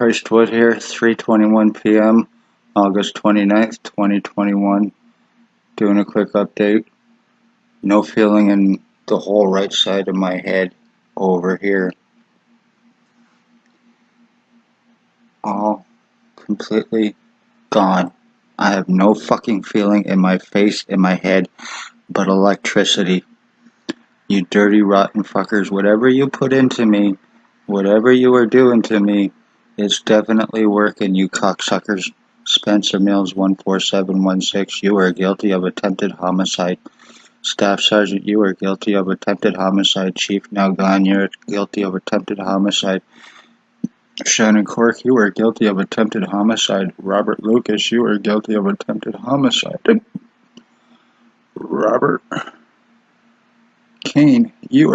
Christwood here, 3:21 p.m., August 29th, 2021. Doing a quick update. No feeling in the whole right side of my head over here. All completely gone. I have no fucking feeling in my face, in my head, but electricity. You dirty, rotten fuckers, whatever you put into me, whatever you are doing to me, it's definitely working, you cocksuckers. Spencer Mills 14716, you are guilty of attempted homicide. Staff Sergeant, you are guilty of attempted homicide. Chief now gone, you're guilty of attempted homicide. Shannon Cork, you are guilty of attempted homicide. Robert Lucas, you are guilty of attempted homicide. Robert Kane, you